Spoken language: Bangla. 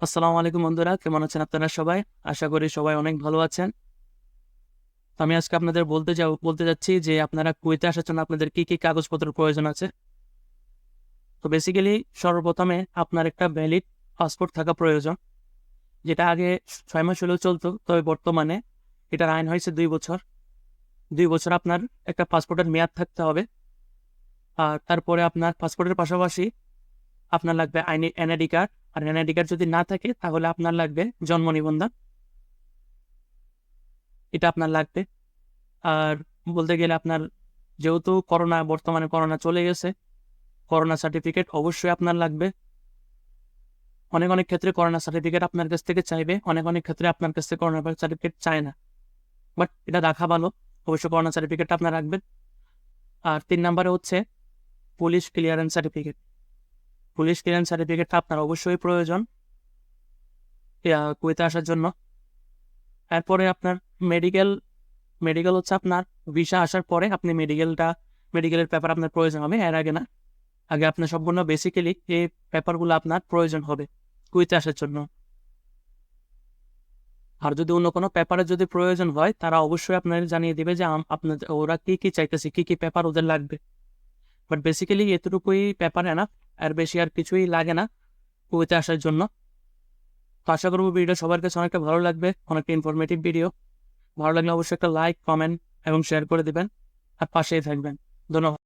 আসসালামু আলাইকুম বন্ধুরা, কেমন আছেন আপনারা সবাই? আশা করি সবাই অনেক ভালো আছেন। তো আমি আজকে আপনাদের বলতে যাচ্ছি যে আপনারা কুয়েতে আসার জন্য আপনাদের কি কাগজপত্রের প্রয়োজন আছে। তো বেসিক্যালি সর্বপ্রথমে আপনার একটা ভ্যালিড পাসপোর্ট থাকা প্রয়োজন, যেটা আগে 6 মাস হলেও চলতো, তবে বর্তমানে এটার আইন হয়েছে 2 বছর। 2 বছর আপনার একটা পাসপোর্টের মেয়াদ থাকতে হবে। আর তারপরে আপনার পাসপোর্টের পাশাপাশি আপনার লাগবে এনআইডি কার্ড। আর এনআইডি কার্ড যদি না থাকে তাহলে আপনার লাগবে জন্ম নিবন্ধন, এটা আপনার লাগবে। আর বলতে গেলে আপনার যেহেতু বর্তমানে করোনা চলে গেছে, করোনা সার্টিফিকেট অবশ্যই আপনার লাগবে। অনেক ক্ষেত্রে করোনা সার্টিফিকেট আপনার কাছ থেকে চাইবে, অনেক ক্ষেত্রে আপনার কাছ থেকে করোনা সার্টিফিকেট চায় না, বাট এটা রাখা ভালো। অবশ্যই করোনা সার্টিফিকেটটা আপনার রাখবেন। আর 3 নম্বরে হচ্ছে police clearance certificate. Police clearance সার্টিফিকেটটা আপনার অবশ্যই প্রয়োজন কুয়েতে আসার জন্য। এরপরে আপনার মেডিকেল মেডিকেল হচ্ছে আপনার ভিসা আসার পরে আপনি মেডিকেলের পেপার আপনার প্রয়োজন হবে, এর আগে না। আগে আপনার সম্পূর্ণ বেসিক্যালি এই পেপারগুলো আপনার প্রয়োজন হবে কুয়েতে আসার জন্য। আর যদি অন্য কোনো পেপারের যদি প্রয়োজন হয়, তারা অবশ্যই আপনাদের জানিয়ে দিবে যে আপনাদের ওরা কি চাইতেছে, কি পেপার ওদের লাগবে। বাট বেসিক্যালি এতটুকুই পেপার এনাফ, আর বেশি আর কিছুই লাগে না কুয়েতে আসার জন্য। তো আশা করবো ভিডিও সবার কাছে অনেকটা ভালো লাগবে, অনেকটা ইনফরমেটিভ ভিডিও। ভালো লাগলে অবশ্যই একটা লাইক, কমেন্ট এবং শেয়ার করে দিবেন, আর পাশেই থাকবেন। ধন্যবাদ।